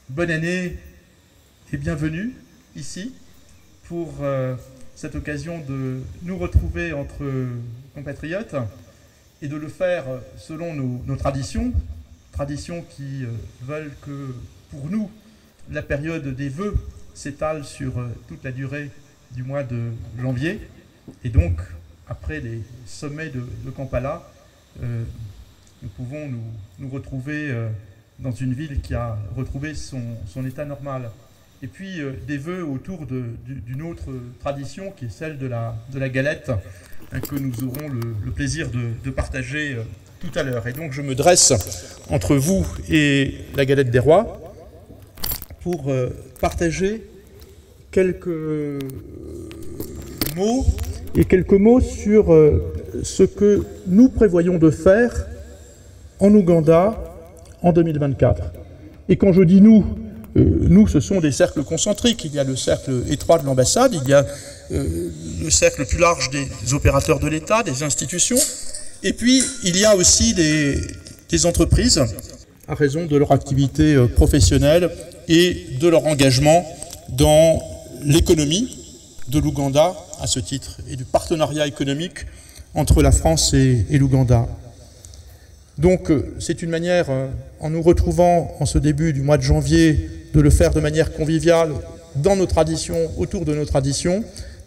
bonne année et bienvenue ici pour cette occasion de nous retrouver entre compatriotes et de le faire selon nos traditions qui veulent que pour nous la période des vœux s'étale sur toute la durée du mois de janvier et donc après les sommets de Kampala nous pouvons nous retrouver dans une ville qui a retrouvé son état normal. Et puis des vœux autour d'une autre tradition qui est celle de la galette que nous aurons le plaisir de partager tout à l'heure. Et donc je me dresse entre vous et la galette des rois pour partager quelques mots sur ce que nous prévoyons de faire en Ouganda en 2024. Et quand je dis nous, ce sont des cercles concentriques. Il y a le cercle étroit de l'ambassade, il y a le cercle plus large des opérateurs de l'État, des institutions, et puis il y a aussi des entreprises, à raison de leur activité professionnelle et de leur engagement dans l'économie de l'Ouganda, à ce titre, et du partenariat économique entre la France et l'Ouganda. Donc c'est une manière, en nous retrouvant en ce début du mois de janvier, de le faire de manière conviviale, dans nos traditions, autour de nos traditions,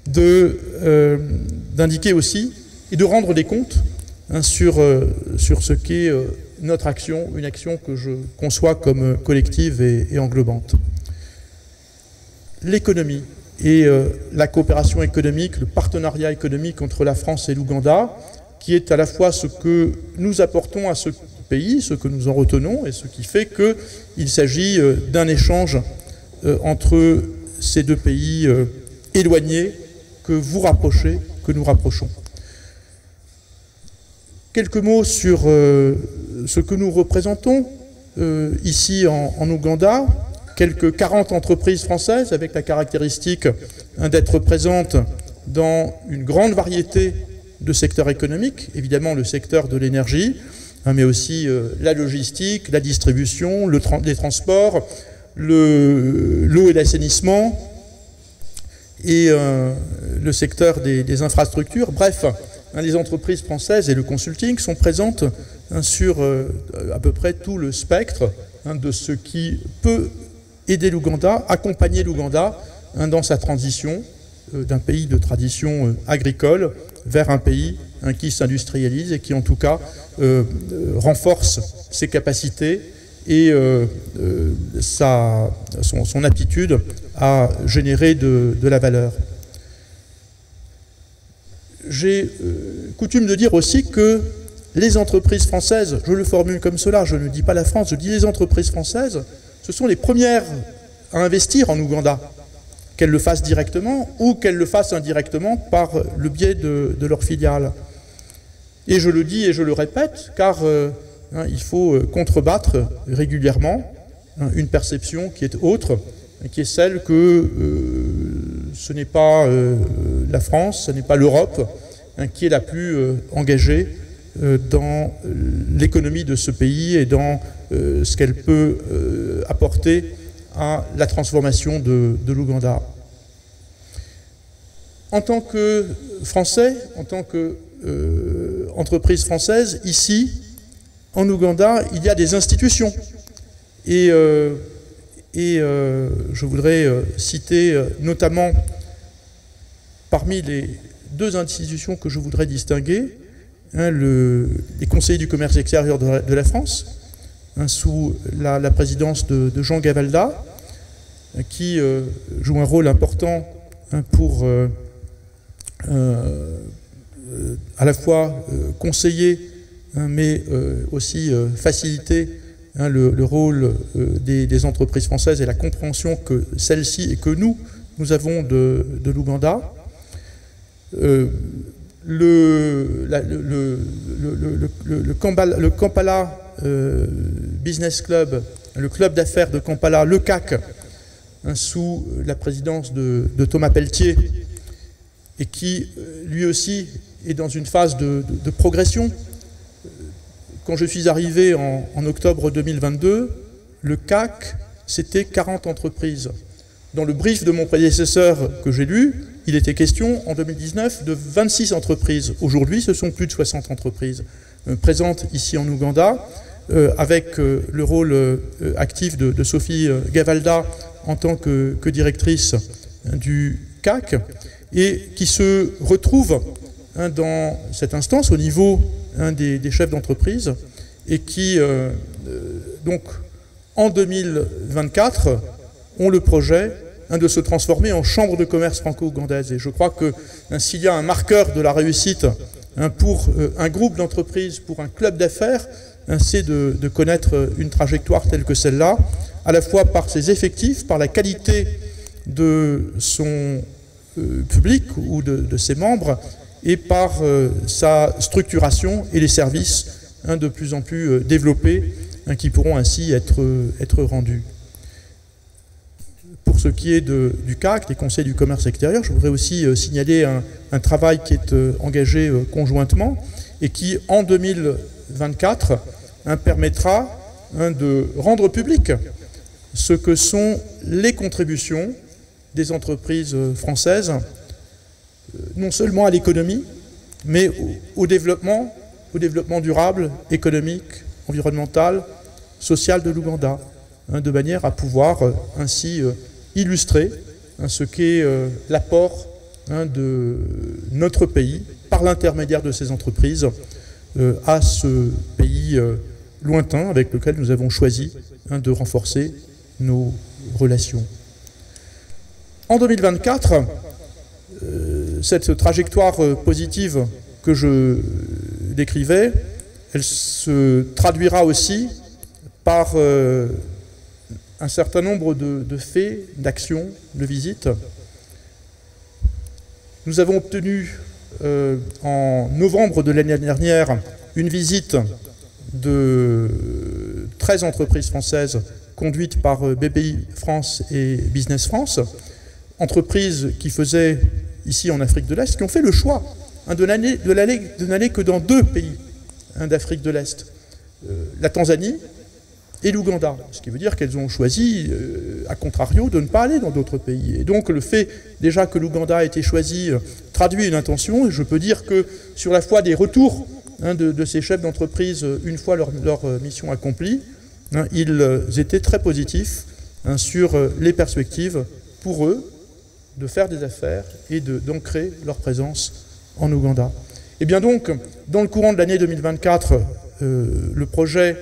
d'indiquer aussi et de rendre des comptes sur ce qu'est notre action, une action que je conçois comme collective et englobante. L'économie et la coopération économique, le partenariat économique entre la France et l'Ouganda, qui est à la fois ce que nous apportons à ce pays, ce que nous en retenons, et ce qui fait qu'il s'agit d'un échange entre ces deux pays éloignés que vous rapprochez, que nous rapprochons. Quelques mots sur ce que nous représentons ici en Ouganda. Quelques 40 entreprises françaises avec la caractéristique d'être présentes dans une grande variété de secteurs économiques, évidemment le secteur de l'énergie, mais aussi la logistique, la distribution, les transports, l'eau et l'assainissement, et le secteur des infrastructures. Bref, les entreprises françaises et le consulting sont présentes sur à peu près tout le spectre de ce qui peut aider l'Ouganda, accompagner l'Ouganda dans sa transition d'un pays de tradition agricole vers un pays qui s'industrialise et qui en tout cas renforce ses capacités et son aptitude à générer de la valeur. J'ai coutume de dire aussi que les entreprises françaises, je le formule comme cela, je ne dis pas la France, je dis les entreprises françaises, ce sont les premières à investir en Ouganda, qu'elles le fassent directement ou qu'elles le fassent indirectement par le biais de leur filiale. Et je le dis et je le répète, car il faut contrebattre régulièrement une perception qui est autre, qui est celle que ce n'est pas la France, ce n'est pas l'Europe qui est la plus engagée dans l'économie de ce pays et dans ce qu'elle peut apporter à la transformation de l'Ouganda. En tant que Français, en tant qu'entreprise française, ici, en Ouganda, il y a des institutions. Et je voudrais citer notamment, parmi les deux institutions que je voudrais distinguer, les conseillers du commerce extérieur de la France, sous la présidence de Jean Gavalda, qui joue un rôle important pour à la fois conseiller, mais aussi faciliter le rôle des entreprises françaises et la compréhension que celles-ci et que nous avons de l'Ouganda. Le Kampala Business Club, le club d'affaires de Kampala, le CAC, sous la présidence de Thomas Pelletier, et qui lui aussi est dans une phase de progression. Quand je suis arrivé en octobre 2022, le CAC c'était 40 entreprises. Dans le brief de mon prédécesseur que j'ai lu, il était question en 2019 de 26 entreprises. Aujourd'hui, ce sont plus de 60 entreprises présentes ici en Ouganda, avec le rôle actif de Sophie Gavalda en tant que directrice du CAC, et qui se retrouvent dans cette instance au niveau des chefs d'entreprise, et qui, donc, en 2024, ont le projet de se transformer en chambre de commerce franco-ougandaise. Et je crois que s'il y a un marqueur de la réussite pour un groupe d'entreprises, pour un club d'affaires, c'est de connaître une trajectoire telle que celle-là, à la fois par ses effectifs, par la qualité de son public ou de ses membres, et par sa structuration et les services de plus en plus développés qui pourront ainsi être rendus. Pour ce qui est du CAC, des conseils du commerce extérieur, je voudrais aussi signaler un travail qui est engagé conjointement et qui, en 2024, permettra de rendre public ce que sont les contributions des entreprises françaises, non seulement à l'économie, mais au développement durable, économique, environnemental, social de l'Ouganda, de manière à pouvoir ainsi illustrer ce qu'est l'apport de notre pays, par l'intermédiaire de ces entreprises, à ce pays lointain avec lequel nous avons choisi de renforcer nos relations. En 2024, cette trajectoire positive que je décrivais, elle se traduira aussi par un certain nombre de faits, d'actions, de visites. Nous avons obtenu en novembre de l'année dernière une visite de 13 entreprises françaises conduites par BPI France et Business France, entreprises qui faisaient ici en Afrique de l'Est, qui ont fait le choix de n'aller que dans 2 pays d'Afrique de l'Est, la Tanzanie et l'Ouganda, ce qui veut dire qu'elles ont choisi, à contrario, de ne pas aller dans d'autres pays. Et donc le fait déjà que l'Ouganda a été choisi traduit une intention, et je peux dire que sur la foi des retours de ces chefs d'entreprise, une fois leur mission accomplie, ils étaient très positifs sur les perspectives pour eux de faire des affaires et d'ancrer leur présence en Ouganda. Et bien donc, dans le courant de l'année 2024, le projet,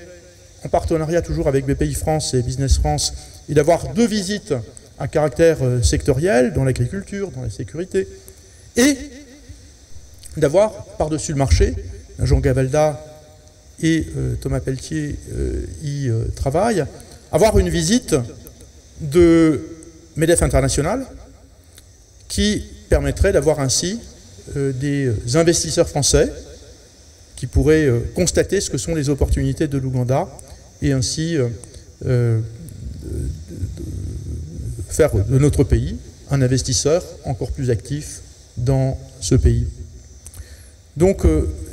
en partenariat toujours avec BPI France et Business France, est d'avoir 2 visites à caractère sectoriel, dans l'agriculture, dans la sécurité, et d'avoir, par-dessus le marché, Jean Gavalda et Thomas Pelletier y travaillent, avoir une visite de MEDEF International qui permettrait d'avoir ainsi des investisseurs français qui pourraient constater ce que sont les opportunités de l'Ouganda et ainsi faire de notre pays un investisseur encore plus actif dans ce pays. Donc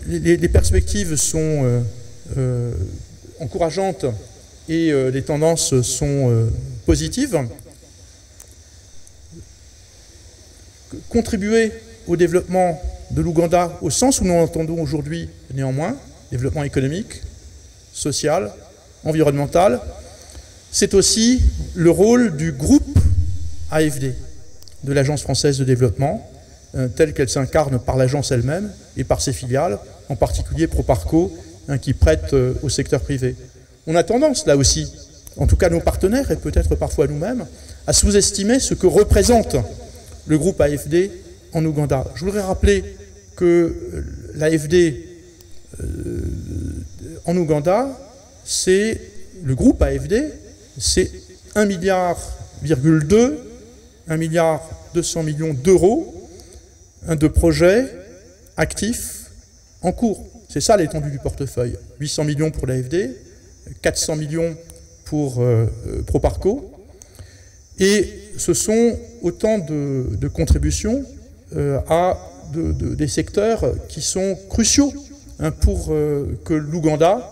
les perspectives sont encourageantes et les tendances sont positives. Contribuer au développement de l'Ouganda, au sens où nous l'entendons aujourd'hui néanmoins, développement économique, social, environnemental, c'est aussi le rôle du groupe AFD, de l'Agence française de développement, telle qu'elle s'incarne par l'agence elle-même et par ses filiales, en particulier Proparco, qui prête au secteur privé. On a tendance, là aussi, en tout cas nos partenaires et peut-être parfois nous-mêmes, à sous-estimer ce que représente le groupe AFD en Ouganda. Je voudrais rappeler que l'AFD en Ouganda, c'est le groupe AFD, c'est 1,2 milliard, 1,2 milliard d'euros de projets actifs en cours. C'est ça l'étendue du portefeuille. 800 millions pour l'AFD, 400 millions pour Proparco. Et ce sont autant de contributions à des secteurs qui sont cruciaux pour que l'Ouganda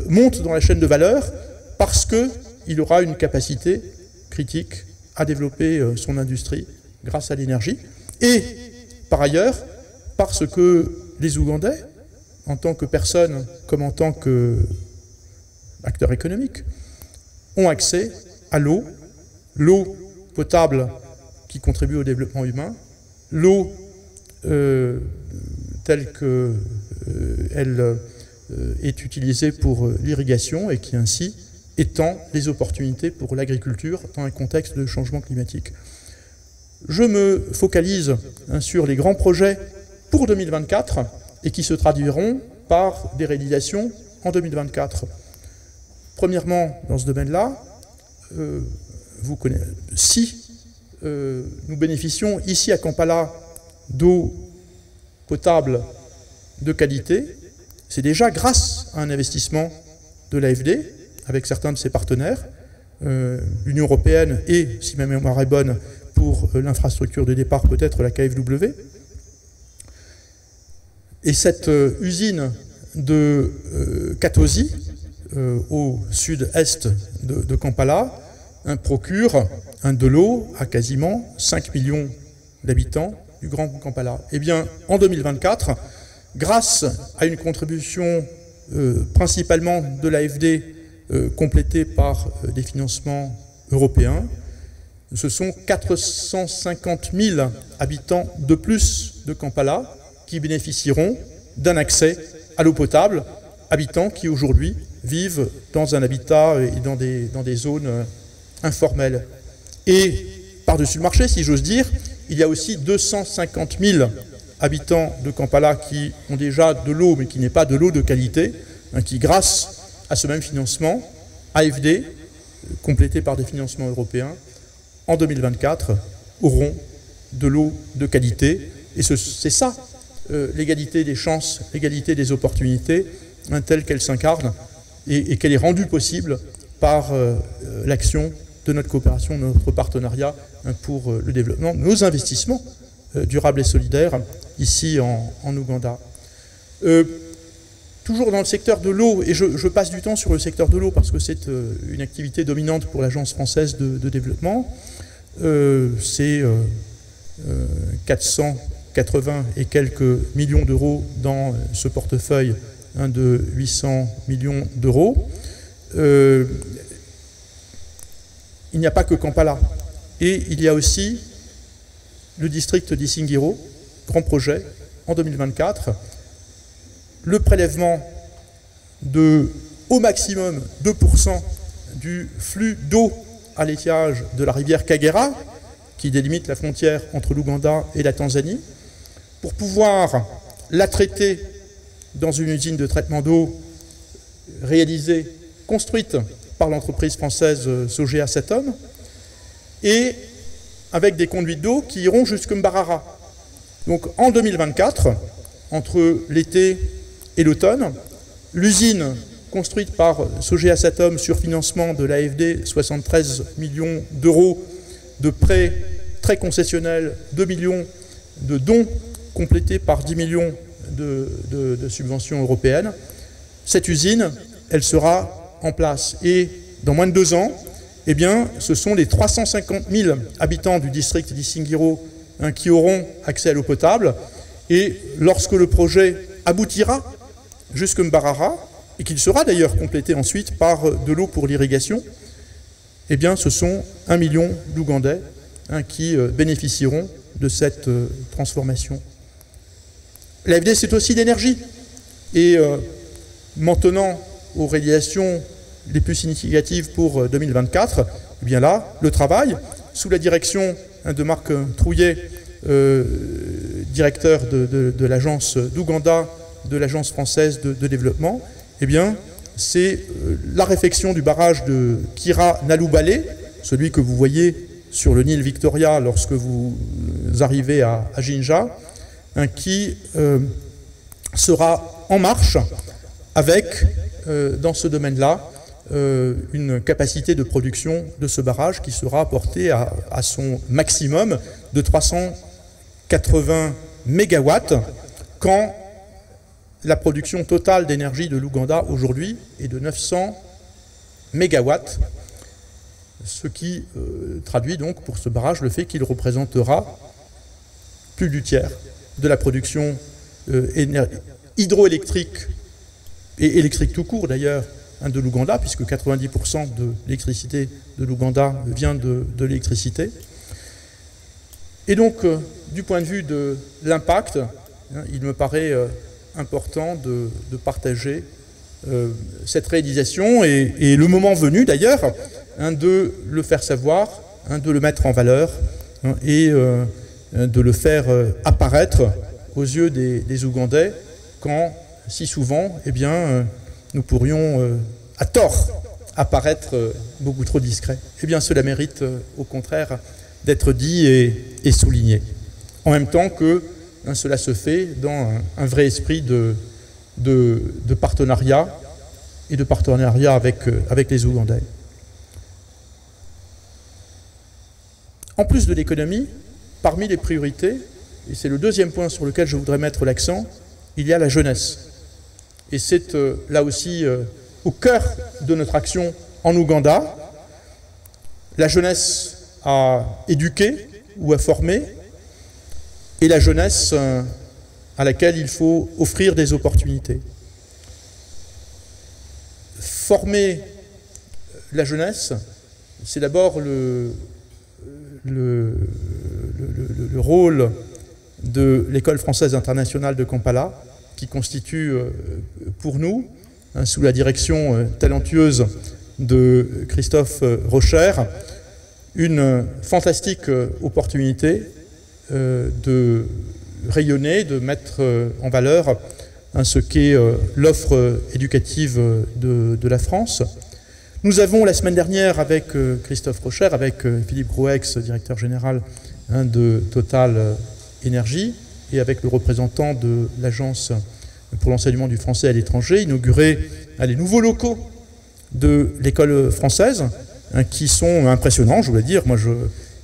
monte dans la chaîne de valeur, parce qu'il aura une capacité critique à développer son industrie grâce à l'énergie. Et par ailleurs, parce que les Ougandais, en tant que personnes comme en tant qu'acteurs économiques, ont accès à l'eau potable qui contribue au développement humain, l'eau telle qu'elle est utilisée pour l'irrigation et qui ainsi étend les opportunités pour l'agriculture dans un contexte de changement climatique. Je me focalise sur les grands projets pour 2024 et qui se traduiront par des réalisations en 2024. Premièrement, dans ce domaine-là, si nous bénéficions ici à Kampala d'eau potable de qualité, c'est déjà grâce à un investissement de l'AFD avec certains de ses partenaires, l'Union européenne et, si ma mémoire est bonne, pour l'infrastructure de départ peut-être la KfW. Et cette usine de Katosi, au sud-est de Kampala, procure de l'eau à quasiment 5 millions d'habitants du Grand Kampala. Eh bien, en 2024, grâce à une contribution principalement de l'AFD complétée par des financements européens, ce sont 450 000 habitants de plus de Kampala qui bénéficieront d'un accès à l'eau potable, habitants qui aujourd'hui vivent dans un habitat et dans des zones informelles. Et par-dessus le marché, si j'ose dire, il y a aussi 250 000 habitants de Kampala qui ont déjà de l'eau, mais qui n'est pas de l'eau de qualité, qui, grâce à ce même financement, AFD, complété par des financements européens, en 2024, auront de l'eau de qualité. Et c'est ça, l'égalité des chances, l'égalité des opportunités, telle qu'elle s'incarne et qu'elle est rendue possible par l'action de notre coopération, de notre partenariat pour le développement, nos investissements durables et solidaires ici en Ouganda. Toujours dans le secteur de l'eau, et je passe du temps sur le secteur de l'eau parce que c'est une activité dominante pour l'Agence française de développement, c'est 480 et quelques millions d'euros dans ce portefeuille de 800 millions d'euros. Il n'y a pas que Kampala. Et il y a aussi le district d'Isingiro, grand projet, en 2024. Le prélèvement de, au maximum, 2% du flux d'eau à l'étiage de la rivière Kagera, qui délimite la frontière entre l'Ouganda et la Tanzanie, pour pouvoir la traiter dans une usine de traitement d'eau réalisée, construite par l'entreprise française Sogea Satom, et avec des conduites d'eau qui iront jusqu'à Mbarara. Donc en 2024, entre l'été et l'automne, l'usine construite par Sogea Satom sur financement de l'AFD, 73 millions d'euros de prêts très concessionnels, 2 millions de dons complétés par 10 millions de subventions européennes. Cette usine, elle sera en place. Et dans moins de 2 ans, eh bien, ce sont les 350 000 habitants du district d'Isingiro qui auront accès à l'eau potable. Et lorsque le projet aboutira jusqu'à Mbarara, et qu'il sera d'ailleurs complété ensuite par de l'eau pour l'irrigation, eh bien, ce sont 1 million d'Ougandais qui bénéficieront de cette transformation. L'AFD, c'est aussi l'énergie. Et maintenant, aux réalisations les plus significatives pour 2024, eh bien là, le travail, sous la direction de Marc Trouillet, directeur de l'agence d'Ouganda, de l'agence française de développement, eh bien, c'est la réfection du barrage de Kira-Nalubale, celui que vous voyez sur le Nil Victoria lorsque vous arrivez à Jinja, qui sera en marche avec, dans ce domaine-là, une capacité de production de ce barrage qui sera portée à son maximum de 380 mégawatts, quand la production totale d'énergie de l'Ouganda aujourd'hui est de 900 mégawatts. ce qui traduit donc pour ce barrage le fait qu'il représentera plus du tiers de la production hydroélectrique et électrique tout court d'ailleurs de l'Ouganda, puisque 90% de l'électricité de l'Ouganda vient de l'électricité. Et donc, du point de vue de l'impact, il me paraît important de partager cette réalisation et le moment venu d'ailleurs de le faire savoir, de le mettre en valeur et de le faire apparaître aux yeux des Ougandais quand, si souvent, eh bien, nous pourrions, à tort, apparaître beaucoup trop discrets. Eh bien, cela mérite, au contraire, d'être dit et souligné. En même temps que cela se fait dans un vrai esprit de partenariat et de partenariat avec les Ougandais. En plus de l'économie, parmi les priorités, et c'est le deuxième point sur lequel je voudrais mettre l'accent, il y a la jeunesse. Et c'est là aussi au cœur de notre action en Ouganda. La jeunesse à éduquer ou à former, et la jeunesse à laquelle il faut offrir des opportunités. Former la jeunesse, c'est d'abord le rôle de l'École française internationale de Kampala, qui constitue pour nous, sous la direction talentueuse de Christophe Rocher, une fantastique opportunité de rayonner, de mettre en valeur ce qu'est l'offre éducative de la France. Nous avons la semaine dernière avec Christophe Rocher, avec Philippe Grouex, directeur général de Total Énergie, et avec le représentant de l'Agence pour l'enseignement du français à l'étranger, inauguré les nouveaux locaux de l'école française, qui sont impressionnants, je voulais dire. Moi,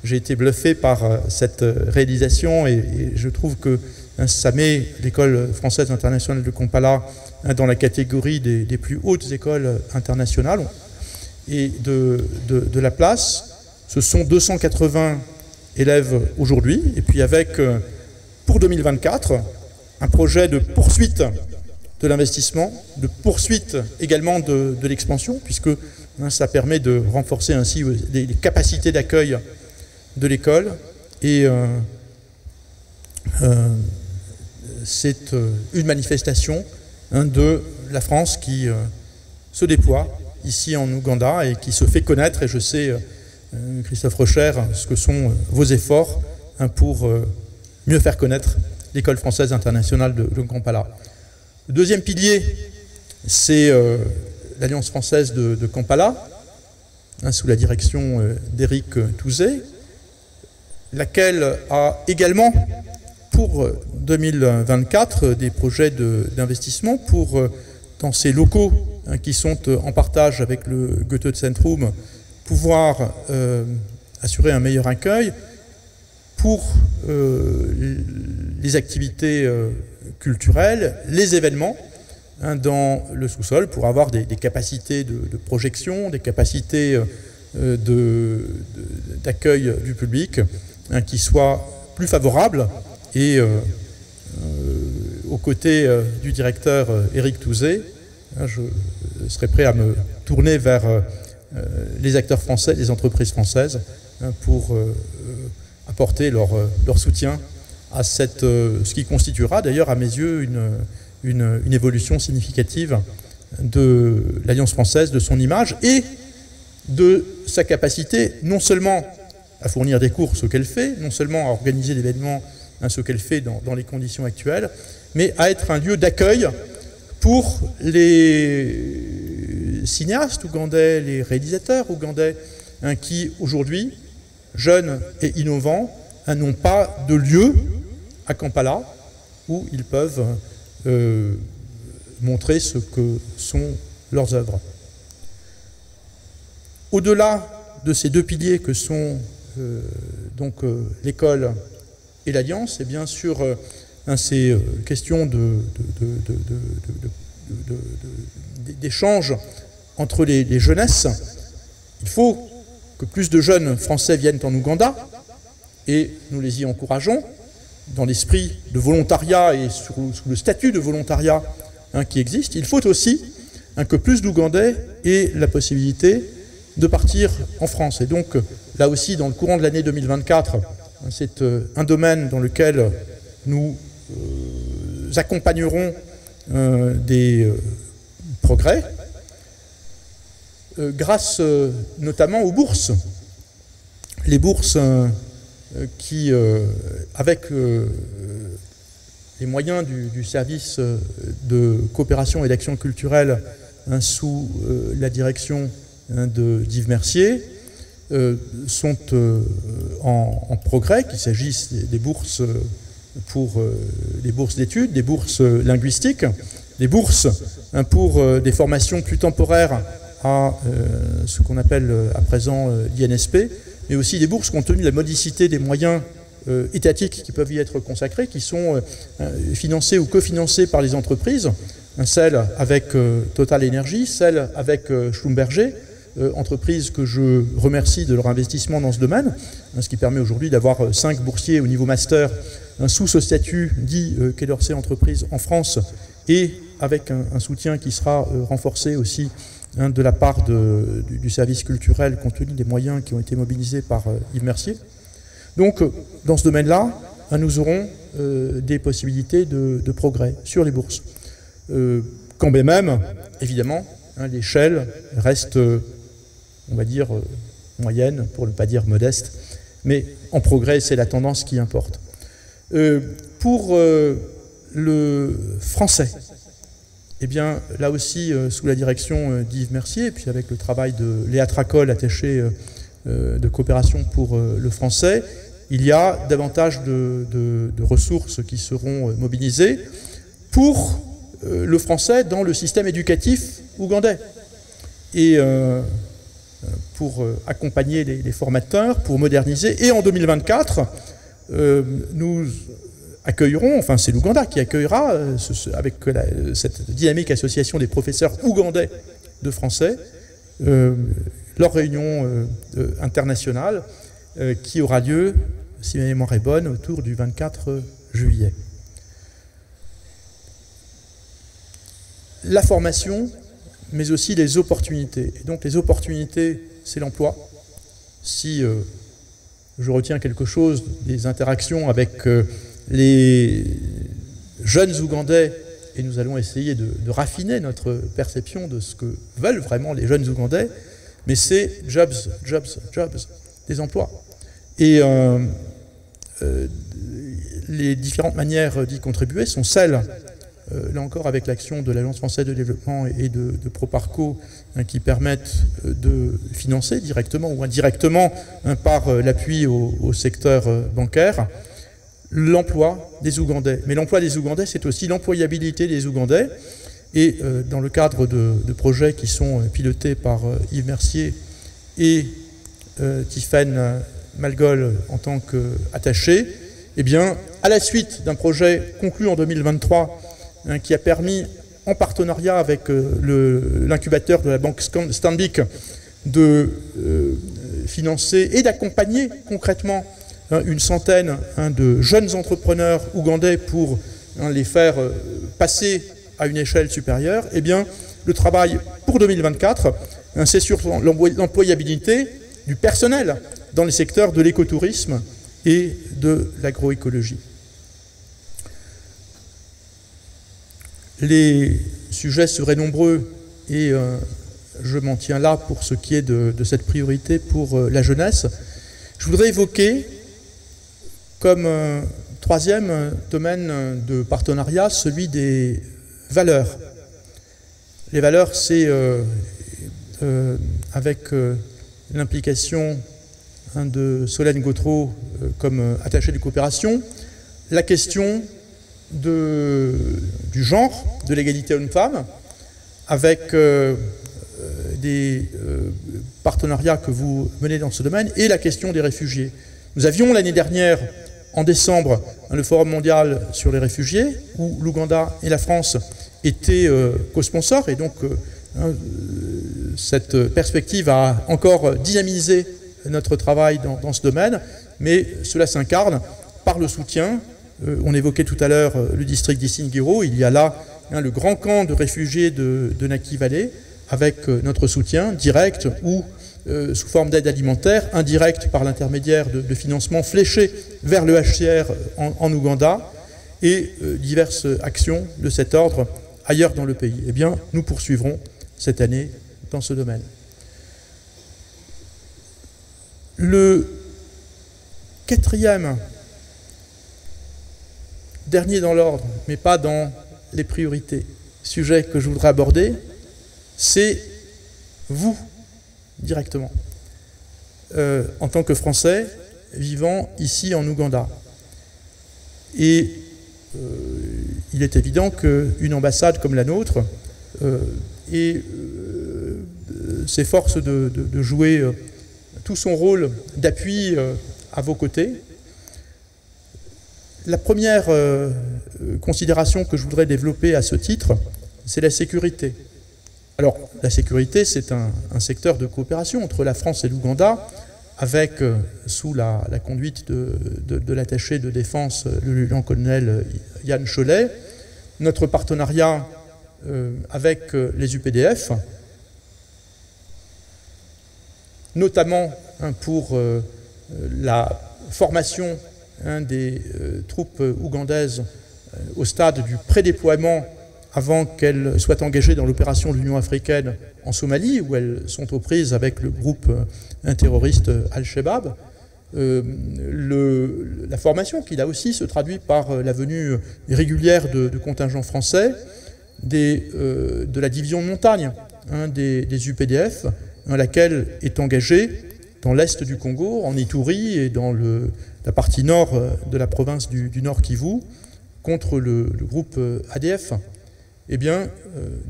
j'ai été bluffé par cette réalisation et je trouve que ça met l'école française internationale de Kampala dans la catégorie des plus hautes écoles internationales et de la place. Ce sont 280 élèves aujourd'hui, et puis avec, pour 2024, un projet de poursuite de l'investissement, de poursuite également de l'expansion, puisque ça permet de renforcer ainsi les capacités d'accueil de l'école. Et c'est une manifestation de la France qui se déploie ici en Ouganda et qui se fait connaître. Et je sais, Christophe Rocher, ce que sont vos efforts pour mieux faire connaître l'École française internationale de Kampala. Le deuxième pilier, c'est l'Alliance française de Kampala, sous la direction d'Éric Touzé, laquelle a également, pour 2024, des projets d'investissement pour, dans ces locaux qui sont en partage avec le Goethe-Zentrum, pouvoir assurer un meilleur accueil pour les activités culturelles, les événements dans le sous-sol, pour avoir des capacités de projection, des capacités d'accueil du public qui soient plus favorables. Et aux côtés du directeur Éric Touzé, je serai prêt à me tourner vers les acteurs français, les entreprises françaises, pour apporter leur soutien à ce qui constituera d'ailleurs à mes yeux une évolution significative de l'Alliance française, de son image et de sa capacité non seulement à fournir des cours, ce qu'elle fait, non seulement à organiser l'événement, ce qu'elle fait dans les conditions actuelles, mais à être un lieu d'accueil pour les cinéastes ougandais, les réalisateurs ougandais, qui aujourd'hui, jeunes et innovants, n'ont pas de lieu à Kampala où ils peuvent montrer ce que sont leurs œuvres. Au-delà de ces deux piliers que sont l'école et l'Alliance, et bien sûr ces questions d'échange entre les jeunesses, il faut que plus de jeunes Français viennent en Ouganda, et nous les y encourageons, dans l'esprit de volontariat et sous le statut de volontariat qui existe. Il faut aussi que plus d'Ougandais aient la possibilité de partir en France. Et donc, là aussi, dans le courant de l'année 2024, c'est un domaine dans lequel nous accompagnerons des progrès, grâce notamment aux bourses. Les bourses qui, avec les moyens du service de coopération et d'action culturelle sous la direction d'Yves Mercier, sont en progrès, qu'il s'agisse des bourses pour les bourses d'études, des bourses linguistiques, des bourses pour des formations plus temporaires à ce qu'on appelle à présent l'INSP, mais aussi des bourses compte tenu de la modicité des moyens étatiques qui peuvent y être consacrés, qui sont financés ou cofinancés par les entreprises, celle avec Total Energy, celle avec Schlumberger, entreprise que je remercie de leur investissement dans ce domaine, ce qui permet aujourd'hui d'avoir 5 boursiers au niveau master sous ce statut dit Quai d'Orsay Entreprise en France, et avec un soutien qui sera renforcé aussi de la part du service culturel compte tenu des moyens qui ont été mobilisés par Yves Mercier. Donc, dans ce domaine-là, nous aurons des possibilités de progrès sur les bourses. Quand bien même, évidemment, l'échelle reste, on va dire, moyenne, pour ne pas dire modeste, mais en progrès, c'est la tendance qui importe. Pour le français, eh bien, là aussi, sous la direction d'Yves Mercier, et puis avec le travail de Léa Tracol, attachée de coopération pour le français, il y a davantage de ressources qui seront mobilisées pour le français dans le système éducatif ougandais. Et pour accompagner les formateurs, pour moderniser. Et en 2024, nous accueillerons, enfin c'est l'Ouganda qui accueillera, avec cette dynamique association des professeurs ougandais de français, leur réunion internationale qui aura lieu, si ma mémoire est bonne, autour du 24 juillet. La formation, mais aussi les opportunités. Et donc les opportunités, c'est l'emploi. Si je retiens quelque chose des interactions avec les jeunes Ougandais, et nous allons essayer de raffiner notre perception de ce que veulent vraiment les jeunes Ougandais, mais c'est jobs, jobs, jobs, des emplois. Et les différentes manières d'y contribuer sont celles, là encore avec l'action de l'Alliance française de développement et de Proparco, qui permettent de financer directement ou indirectement par l'appui au secteur bancaire, l'emploi des Ougandais. Mais l'emploi des Ougandais, c'est aussi l'employabilité des Ougandais. Et dans le cadre de projets qui sont pilotés par Yves Mercier et Tiffaine Malgol en tant qu'attaché, eh bien, à la suite d'un projet conclu en 2023 qui a permis, en partenariat avec l'incubateur de la banque Stanbic, de financer et d'accompagner concrètement une centaine de jeunes entrepreneurs ougandais pour les faire passer à une échelle supérieure, eh bien, le travail pour 2024, c'est sur l'employabilité du personnel dans les secteurs de l'écotourisme et de l'agroécologie. Les sujets seraient nombreux et je m'en tiens là pour ce qui est de cette priorité pour la jeunesse. Je voudrais évoquer comme troisième domaine de partenariat celui des valeurs. Les valeurs, c'est avec l'implication de Solène Gautreau comme attachée de coopération, la question du genre, de l'égalité homme-femme, avec des partenariats que vous menez dans ce domaine, et la question des réfugiés. Nous avions l'année dernière, en décembre, le Forum mondial sur les réfugiés, où l'Ouganda et la France étaient co-sponsors, et donc cette perspective a encore dynamisé notre travail dans ce domaine, mais cela s'incarne par le soutien. On évoquait tout à l'heure le district d'Isingiro. Il y a là le grand camp de réfugiés de Naki Valley, avec notre soutien direct ou sous forme d'aide alimentaire, indirect par l'intermédiaire de financements fléchés vers le HCR en Ouganda, et diverses actions de cet ordre ailleurs dans le pays. Eh bien, nous poursuivrons cette année dans ce domaine. Le quatrième, dernier dans l'ordre, mais pas dans les priorités, sujet que je voudrais aborder, c'est vous, directement, en tant que Français vivant ici en Ouganda. Et il est évident qu'une ambassade comme la nôtre s'efforce de jouer tout son rôle d'appui à vos côtés. La première considération que je voudrais développer à ce titre, c'est la sécurité. Alors, la sécurité, c'est un secteur de coopération entre la France et l'Ouganda, avec, sous la conduite de l'attaché de défense, le lieutenant-colonel Yann Cholet, notre partenariat avec les UPDF, notamment pour la formation des troupes ougandaises au stade du prédéploiement avant qu'elles soient engagées dans l'opération de l'Union africaine en Somalie, où elles sont aux prises avec le groupe terroriste Al-Shabaab. La formation qui là aussi se traduit par la venue régulière de contingents français, de la division de montagne des UPDF, laquelle est engagée dans l'est du Congo, en Ituri et dans la partie nord de la province du Nord Kivu, contre le groupe ADF. Eh bien,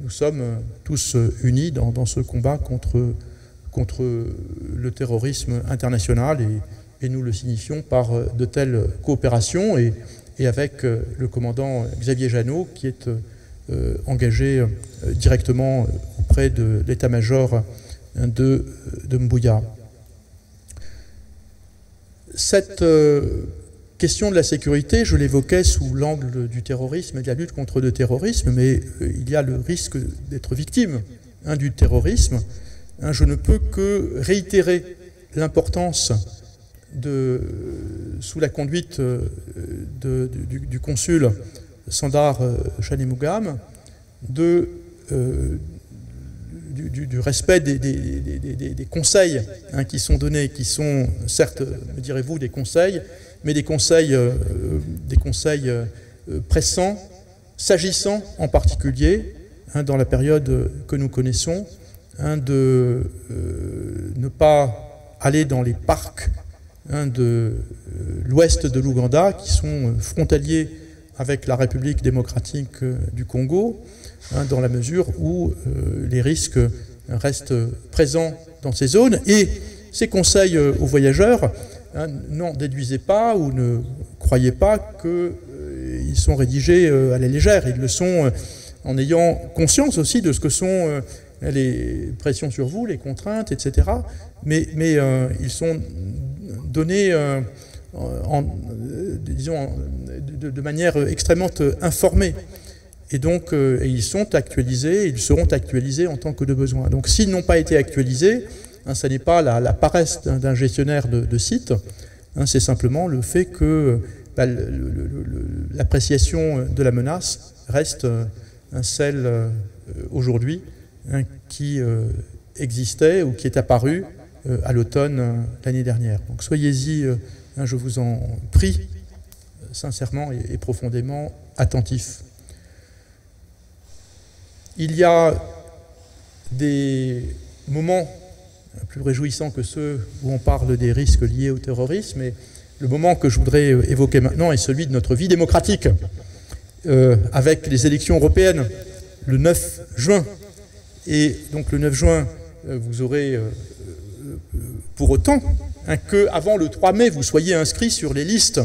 nous sommes tous unis dans ce combat contre le terrorisme international, et nous le signifions par de telles coopérations, et avec le commandant Xavier Jeannot, qui est engagé directement auprès de l'état-major de Mbuya. Cette question de la sécurité, je l'évoquais sous l'angle du terrorisme et de la lutte contre le terrorisme, mais il y a le risque d'être victime du terrorisme. Je ne peux que réitérer l'importance, sous la conduite du consul Sandar Chanemugam, du respect des conseils qui sont donnés, qui sont certes, me direz-vous, des conseils, mais des conseils pressants, s'agissant en particulier, dans la période que nous connaissons, de ne pas aller dans les parcs de l'ouest de l'Ouganda, qui sont frontaliers avec la République démocratique du Congo, dans la mesure où les risques restent présents dans ces zones. Et ces conseils aux voyageurs, n'en déduisez pas ou ne croyez pas qu'ils sont rédigés à la légère. Ils le sont en ayant conscience aussi de ce que sont les pressions sur vous, les contraintes, etc. Mais ils sont donnés de manière extrêmement informée. Et donc, ils sont actualisés, ils seront actualisés en tant que de besoin. Donc, s'ils n'ont pas été actualisés, ce n'est pas la paresse d'un gestionnaire de site, c'est simplement le fait que l'appréciation de la menace reste celle aujourd'hui qui existait ou qui est apparue à l'automne l'année dernière. Donc soyez-y, je vous en prie, sincèrement et profondément attentifs. Il y a des moments plus réjouissants que ceux où on parle des risques liés au terrorisme, et le moment que je voudrais évoquer maintenant est celui de notre vie démocratique, avec les élections européennes le 9 juin. Et donc le 9 juin, vous aurez pour autant qu'avant le 3 mai, vous soyez inscrits sur les listes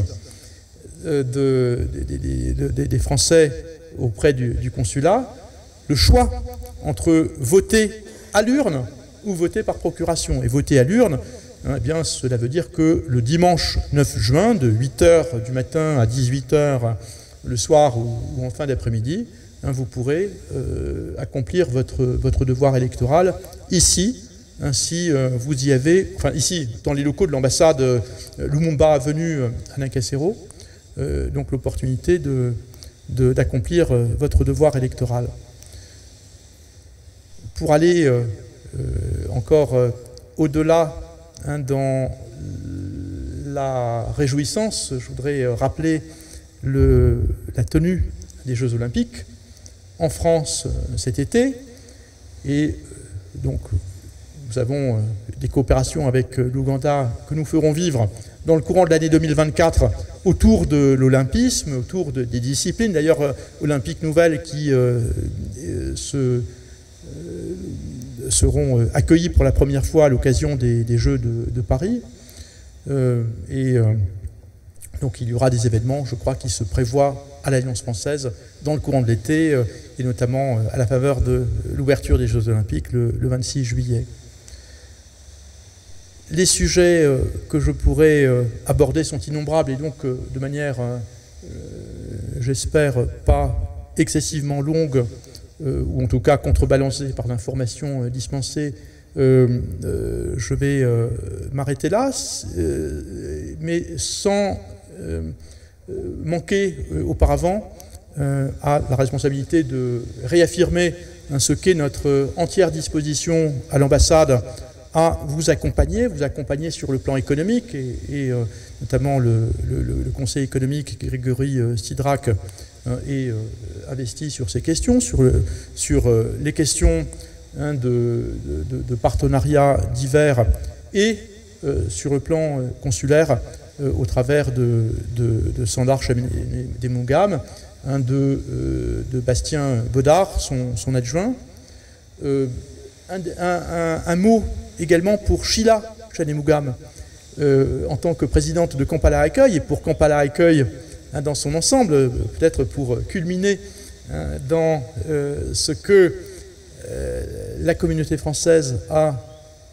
des Français auprès du consulat, le choix entre voter à l'urne ou voter par procuration. Et voter à l'urne, eh bien, cela veut dire que le dimanche 9 juin, de 8 h du matin à 18 h le soir ou en fin d'après-midi, vous pourrez accomplir votre devoir électoral ici. Ainsi, vous y avez, enfin ici, dans les locaux de l'ambassade Lumumba Avenue à Nakasero, donc l'opportunité d'accomplir votre devoir électoral. Pour aller encore au-delà dans la réjouissance, je voudrais rappeler la tenue des Jeux Olympiques en France cet été. Et donc, nous avons des coopérations avec l'Ouganda que nous ferons vivre dans le courant de l'année 2024 autour de l'olympisme, autour des disciplines, d'ailleurs olympiques nouvelles qui seront accueillis pour la première fois à l'occasion des Jeux de Paris. Donc il y aura des événements, je crois, qui se prévoient à l'Alliance française dans le courant de l'été, et notamment à la faveur de l'ouverture des Jeux Olympiques le 26 juillet. Les sujets que je pourrais aborder sont innombrables et donc de manière, j'espère, pas excessivement longue, ou en tout cas contrebalancée par l'information dispensée, je vais m'arrêter là, mais sans manquer auparavant à la responsabilité de réaffirmer ce qu'est notre entière disposition à l'ambassade à vous accompagner sur le plan économique, et notamment le Conseil économique Grégory Sidrac est investi sur ces questions, sur les questions de partenariats divers, et sur le plan consulaire au travers de Sandar Chaminé-Mungam, de Bastien Bodard, son adjoint. Un mot également pour Sheila Chaminé-Mungam, en tant que présidente de Kampala Accueil, et pour Kampala Accueil dans son ensemble, peut-être pour culminer dans ce que la communauté française a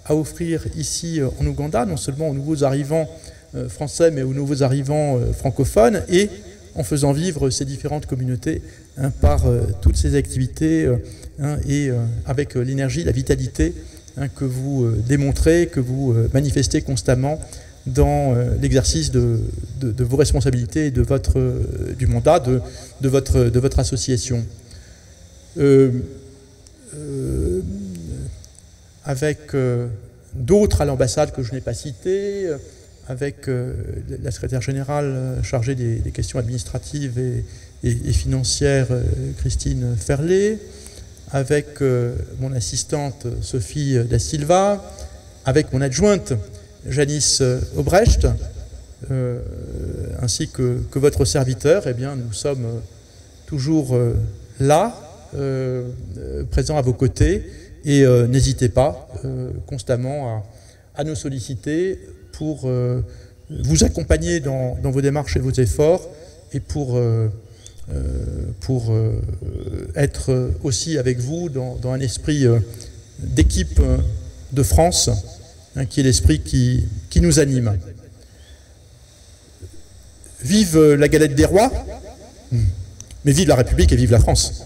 à offrir ici en Ouganda, non seulement aux nouveaux arrivants français, mais aux nouveaux arrivants francophones, et en faisant vivre ces différentes communautés par toutes ces activités et avec l'énergie, la vitalité que vous démontrez, que vous manifestez constamment dans l'exercice de vos responsabilités et du mandat de votre association. Avec d'autres à l'ambassade que je n'ai pas cités, avec la secrétaire générale chargée des questions administratives et financières, Christine Ferlet, avec mon assistante Sophie Da Silva, avec mon adjointe Janice Obrecht, ainsi que votre serviteur, eh bien, nous sommes toujours là, présents à vos côtés, et n'hésitez pas constamment à nous solliciter pour vous accompagner dans vos démarches et vos efforts, et pour être aussi avec vous dans un esprit d'équipe de France, qui est l'esprit qui nous anime. Vive la galette des rois, mais vive la République et vive la France.